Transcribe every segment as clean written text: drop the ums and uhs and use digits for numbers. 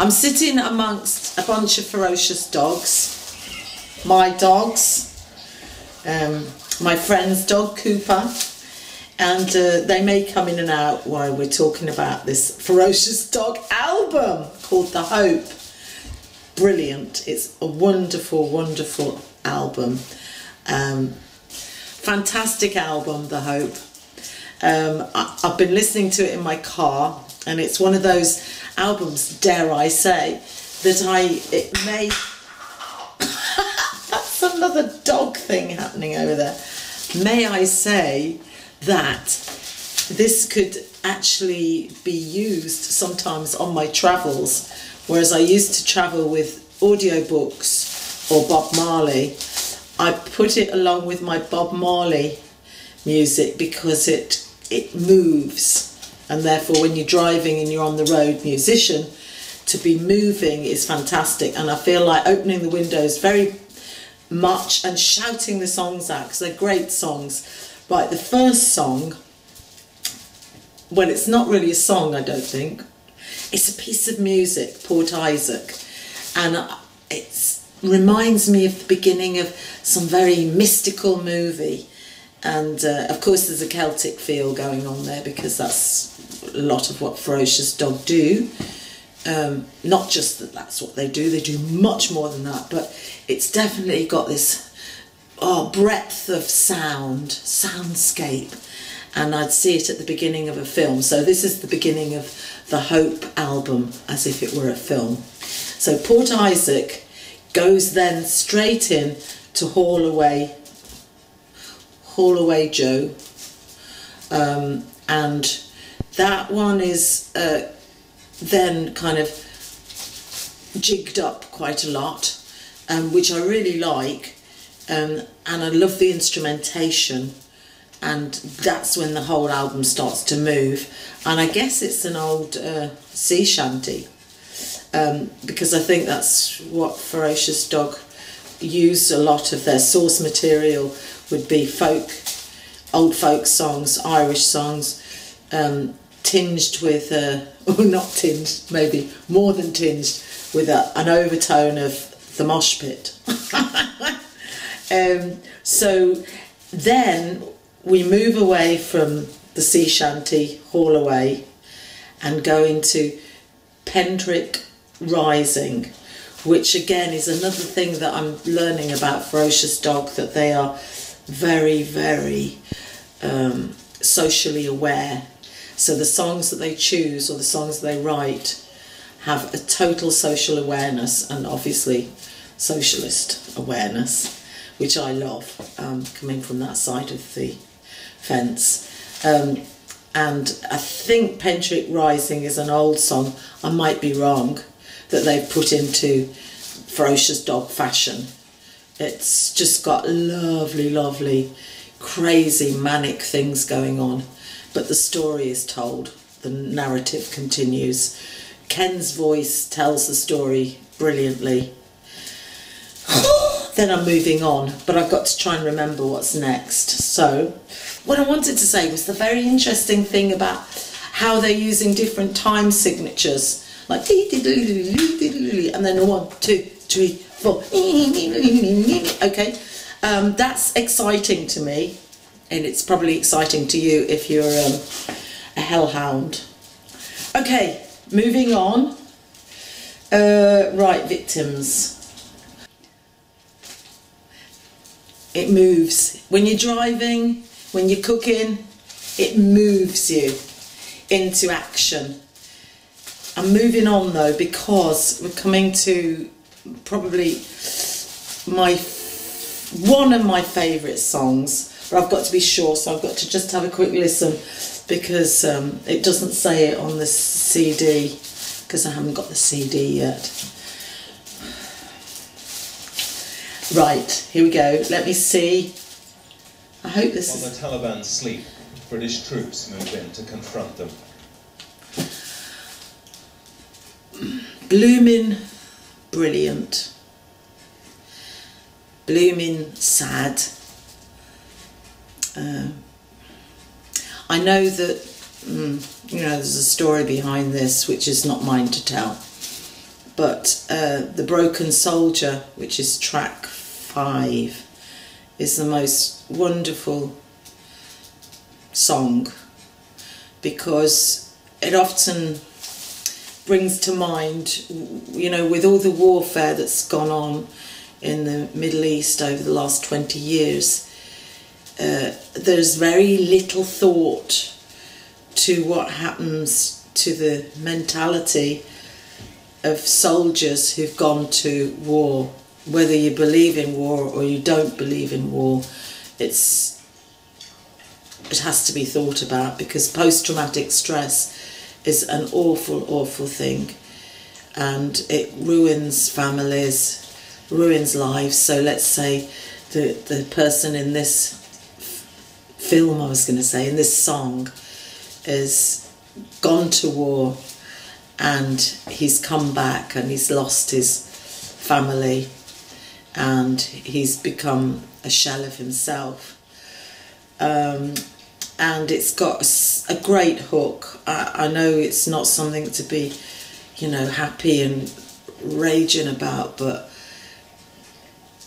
I'm sitting amongst a bunch of ferocious dogs, my dogs, my friend's dog Cooper, and they may come in and out while we're talking about this Ferocious Dog album called The Hope. Brilliant. It's a wonderful, wonderful album. Fantastic album, The Hope. I've been listening to it in my car, and it's one of those albums, dare I say, that it may... That's another dog thing happening over there. May I say that this could actually be used sometimes on my travels, whereas I used to travel with audiobooks or Bob Marley. I put it along with my Bob Marley music because it moves, and therefore when you're driving and you're on the road musician, to be moving is fantastic. And I feel like opening the windows very much and shouting the songs out because they're great songs. Right, the first song, well, it's not really a song, I don't think. It's a piece of music, Port Isaac, and it reminds me of the beginning of some very mystical movie. And of course there's a Celtic feel going on there because that's a lot of what Ferocious Dog do. Not just that that's what they do much more than that, but it's definitely got this breadth of soundscape, and I'd see it at the beginning of a film. So this is the beginning of the Hope album, as if it were a film. So Port Isaac goes then straight in to Haul Away Joe, and that one is then kind of jigged up quite a lot, which I really like, and I love the instrumentation, and that's when the whole album starts to move. And I guess it's an old sea shanty, because I think that's what Ferocious Dog used. A lot of their source material would be old folk songs, Irish songs, tinged with, or not tinged, maybe more than tinged, with an overtone of the mosh pit. So then we move away from the sea shanty, Haul Away, and go into Pendrick Rising, which again is another thing that I'm learning about Ferocious Dog, that they are very, very socially aware. So the songs that they choose or the songs they write have a total social awareness, and obviously socialist awareness, which I love, coming from that side of the fence. And I think Pendrick Rising is an old song, I might be wrong, that they've put into Ferocious Dog fashion. It's just got lovely, lovely, crazy, manic things going on. But the story is told, the narrative continues. Ken's voice tells the story brilliantly. Then I'm moving on, but I've got to try and remember what's next. So, what I wanted to say was the very interesting thing about how they're using different time signatures, like and then 1, 2, 3, 4. Okay, that's exciting to me, and it's probably exciting to you if you're a hellhound. Okay, moving on. Right, victims. It moves. When you're driving, when you're cooking, it moves you into action. I'm moving on though, because we're coming to probably one of my favourite songs, but I've got to be sure, so I've got to just have a quick listen, because it doesn't say it on the CD, because I haven't got the CD yet. Right, here we go. Let me see. I hope this is... While the Taliban sleep, British troops move in to confront them. Bloomin' brilliant. Bloomin' sad. I know that, there's a story behind this which is not mine to tell. but The Broken Soldier, which is track 5, is the most wonderful song, because it often brings to mind, you know, with all the warfare that's gone on in the Middle East over the last 20 years, there's very little thought to what happens to the mentality of soldiers who've gone to war. Whether you believe in war or you don't believe in war, it has to be thought about, because post-traumatic stress is an awful, awful thing, and it ruins families, ruins lives. So let's say the person in this film, I was going to say, in this song, is gone to war, and he's come back and he's lost his family, and he's become a shell of himself. And it's got a great hook. I know it's not something to be, you know, happy and raging about, but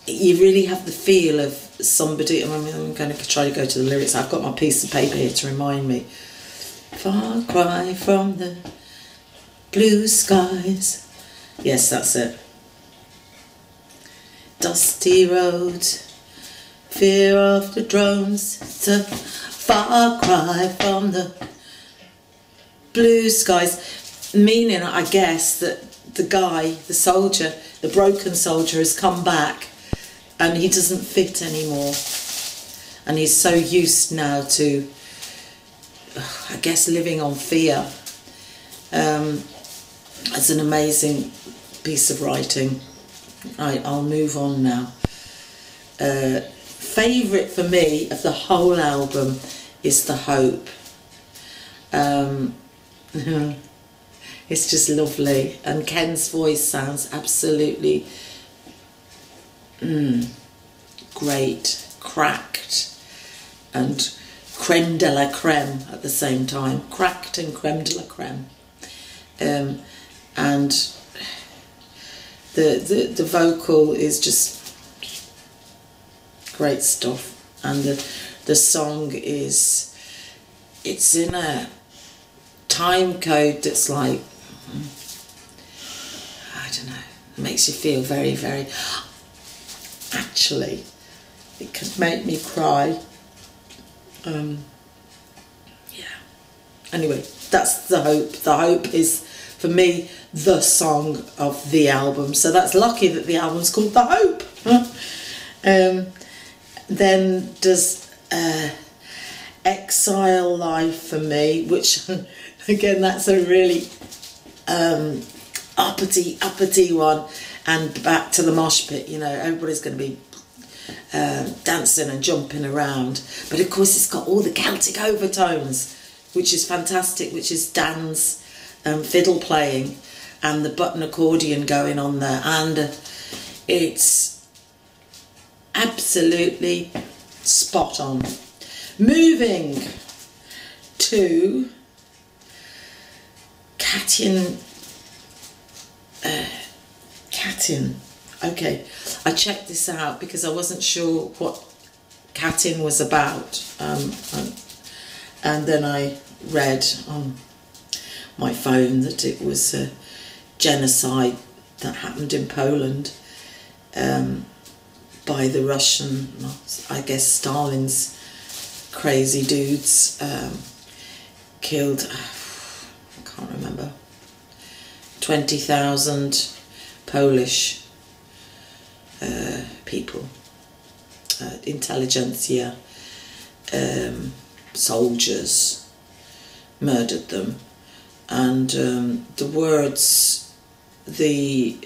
you really have the feel of somebody. I'm going to try to go to the lyrics. I've got my piece of paper here to remind me. Far cry from the blue skies. Yes, that's it. Dusty roads, fear of the drones. It's a far cry from the blue skies. Meaning, I guess, that the guy, the soldier, the broken soldier, has come back and he doesn't fit anymore. And he's so used now to, I guess, living on fear. It's an amazing piece of writing. Right, I'll move on now. Favourite for me of the whole album is The Hope. It's just lovely, and Ken's voice sounds absolutely great, cracked, and creme de la creme at the same time. Cracked and creme de la creme. And the vocal is just great stuff, and the song is, it's in a time code that's like, I don't know, it makes you feel very, very, actually it can make me cry. Yeah, anyway, that's The Hope. The Hope is, for me, the song of the album, so that's lucky that the album's called The Hope. Then there's Exile Life for me, which again, that's a really uppity one, and back to the mosh pit, you know, everybody's going to be dancing and jumping around, but of course it's got all the Celtic overtones, which is fantastic, which is Dan's fiddle playing and the button accordion going on there, and it's absolutely spot on. Moving to Katin. Okay, I checked this out because I wasn't sure what Katin was about, and then I read on my phone that it was a genocide that happened in Poland by the Russian, I guess Stalin's crazy dudes, killed, I can't remember, 20,000 Polish people, intelligentsia, soldiers, murdered them, and the words, the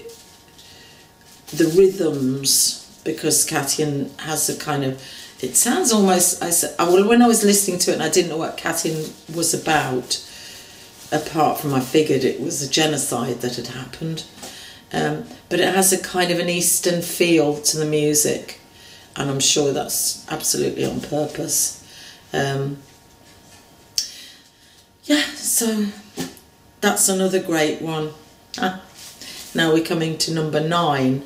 rhythms, because Katin has a kind of, it sounds almost, when I was listening to it and I didn't know what Katin was about, apart from I figured it was a genocide that had happened, but it has a kind of an Eastern feel to the music, and I'm sure that's absolutely on purpose. Yeah, so that's another great one. Now we're coming to number 9,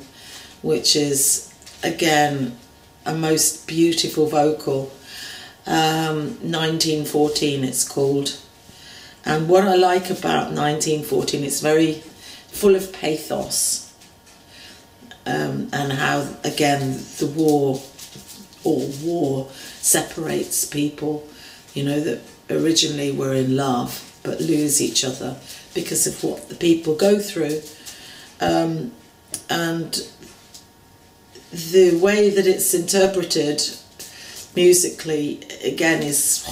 which is again a most beautiful vocal. 1914 it's called. And what I like about 1914, it's very full of pathos, and how again the war separates people, you know, that originally were in love but lose each other because of what the people go through. And the way that it's interpreted musically again is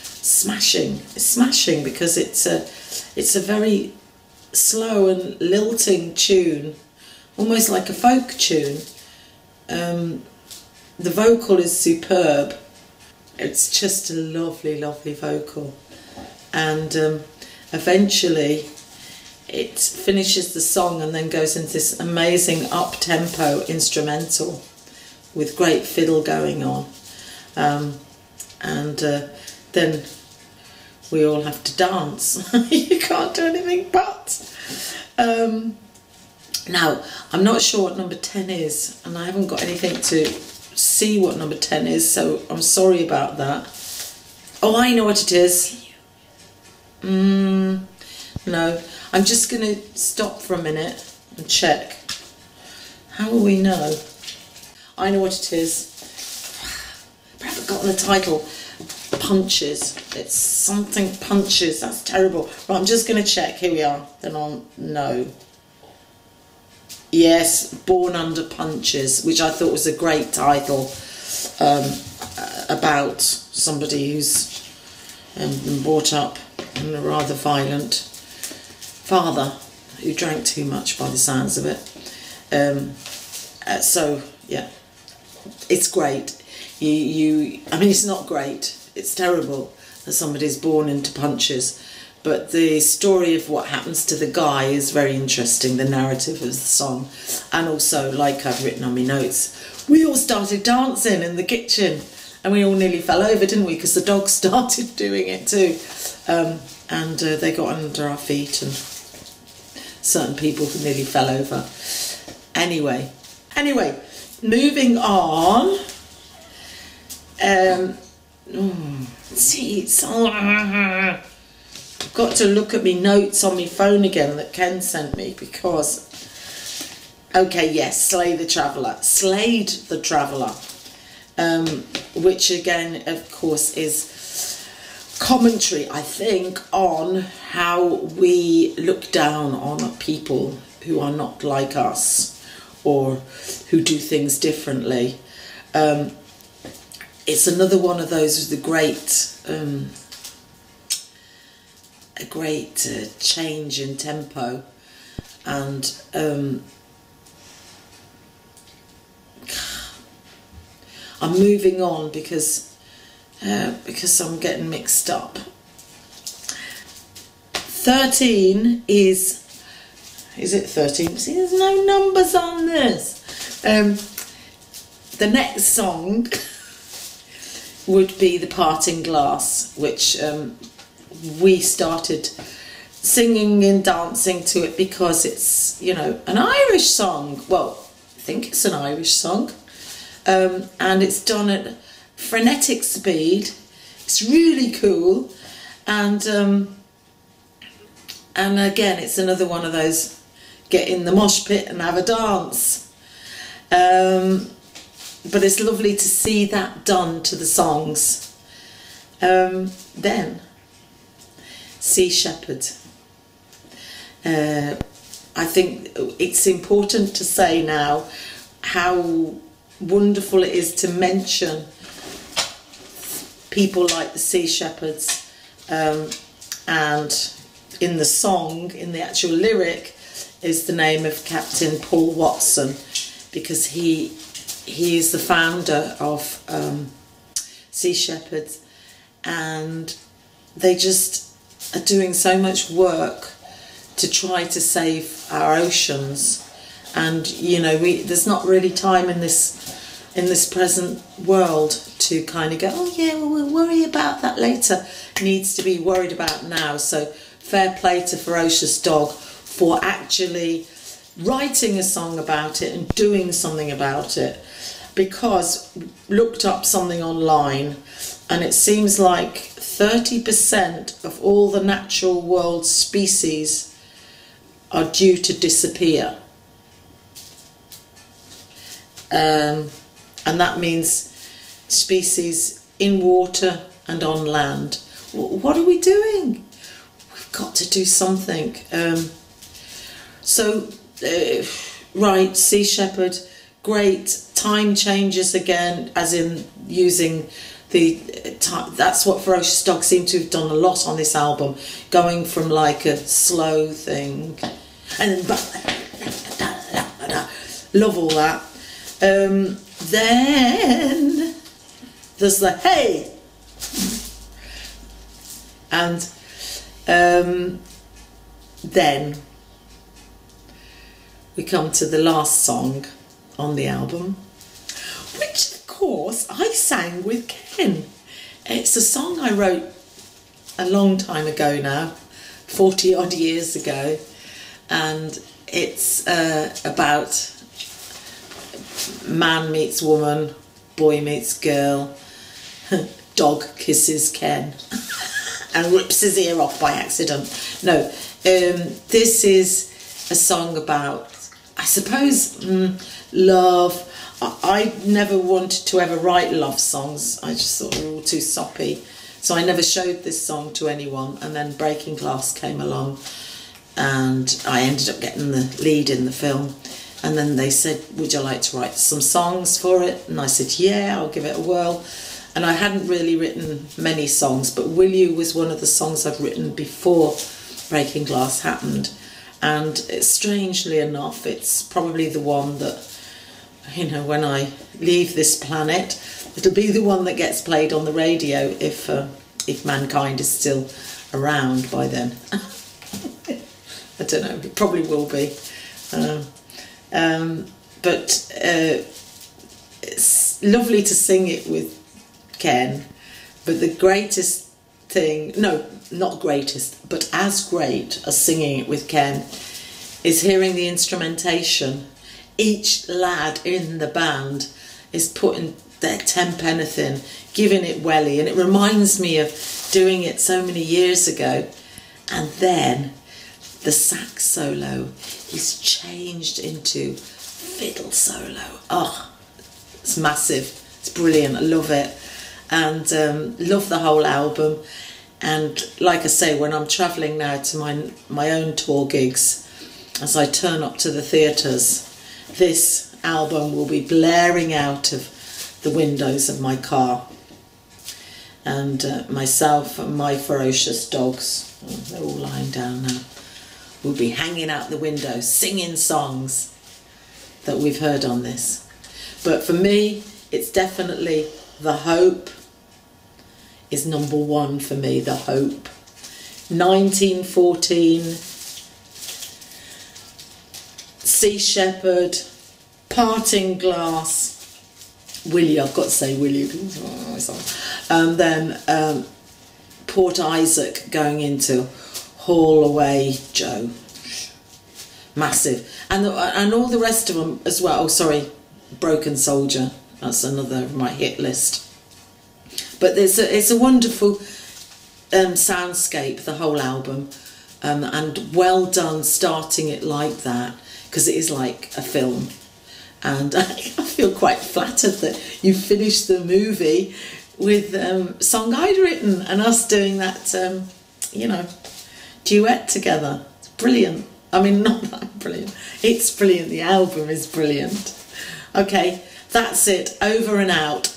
smashing. It's smashing because it's a very slow and lilting tune, almost like a folk tune. The vocal is superb. It's just a lovely, lovely vocal. And eventually it finishes the song and then goes into this amazing up-tempo instrumental with great fiddle going on. Then we all have to dance. You can't do anything but. Now, I'm not sure what number 10 is, and I haven't got anything to see what number 10 is, so I'm sorry about that. Oh, I know what it is. No, I'm just going to stop for a minute and check. How will we know? I know what it is. But I haven't forgotten the title. Punches. It's something punches. That's terrible. Right, I'm just going to check. Here we are. Then I'll know. Yes, Born Under Punches, which I thought was a great title, about somebody who's been brought up in a rather violent father who drank too much by the sounds of it. So yeah, it's great. I mean, it's not great. It's terrible that somebody's born into punches. But the story of what happens to the guy is very interesting, the narrative of the song. And also, like I've written on my notes, we all started dancing in the kitchen. And we all nearly fell over, didn't we? Because the dog started doing it too. And they got under our feet, and certain people nearly fell over. Anyway, moving on. See, it's I've got to look at my notes on my phone again that Ken sent me, because okay, yes, Slade the Traveller, which again of course is commentary, I think, on how we look down on people who are not like us or who do things differently. It's another one of those with a great change in tempo, and I'm moving on because I'm getting mixed up. 13 is it 13? See, there's no numbers on this. The next song would be The Parting Glass, which we started singing and dancing to it because it's, you know, an Irish song. Well, I think it's an Irish song. And it's done at frenetic speed. It's really cool. And again, it's another one of those get in the mosh pit and have a dance. But it's lovely to see that done to the songs. Then, Sea Shepherd. I think it's important to say now how wonderful it is to mention people like the Sea Shepherds, and in the song, in the actual lyric, is the name of Captain Paul Watson, because he is the founder of Sea Shepherds, and they just are doing so much work to try to save our oceans. And you know, there's not really time in this present world to kind of go, oh yeah, well, we'll worry about that later. It needs to be worried about now. So fair play to Ferocious Dog for actually writing a song about it and doing something about it, because looked up something online and it seems like 30% of all the natural world species are due to disappear. And that means species in water and on land. What are we doing? We've got to do something. Right, Sea Shepherd, great. Time changes again, as in using the time. That's what Ferocious Dog seemed to have done a lot on this album, going from like a slow thing, and then love all that. Then there's the hey, and then we come to the last song on the album, which of course I sang with Ken. It's a song I wrote a long time ago now, 40 odd years ago, and it's about man meets woman, boy meets girl, dog kisses Ken and rips his ear off by accident. No, this is a song about, I suppose, love. I never wanted to ever write love songs. I just thought they were all too soppy. So I never showed this song to anyone. And then Breaking Glass came along and I ended up getting the lead in the film. And then they said, would you like to write some songs for it? And I said, yeah, I'll give it a whirl. And I hadn't really written many songs, but Will You was one of the songs I'd written before Breaking Glass happened. And strangely enough, it's probably the one that, you know, when I leave this planet, it'll be the one that gets played on the radio if mankind is still around by then. I don't know, it probably will be. But it's lovely to sing it with Ken. But the greatest thing, no, not greatest, but as great as singing it with Ken is hearing the instrumentation. Each lad in the band is putting their 10 penneth in, giving it welly, and it reminds me of doing it so many years ago. And then the sax solo is changed into fiddle solo. Oh, it's massive. It's brilliant. I love it. And love the whole album. And like I say, when I'm travelling now to my own tour gigs, as I turn up to the theatres, this album will be blaring out of the windows of my car. And myself and my ferocious dogs, they're all lying down now, will be hanging out the window singing songs that we've heard on this. But for me, it's definitely The Hope is number one for me. The Hope. 1914, Sea Shepherd, Parting Glass, Will You, I've got to say Will You, and then Port Isaac going into Haul Away Joe. Massive. And all the rest of them as well. Oh, sorry, Broken Soldier. That's another of my hit list. But it's a wonderful soundscape, the whole album. And well done starting it like that, because it is like a film. And I feel quite flattered that you finished the movie with a song I'd written and us doing that, you know, duet together. It's brilliant. I mean, not that brilliant. It's brilliant. The album is brilliant. Okay, that's it. Over and out.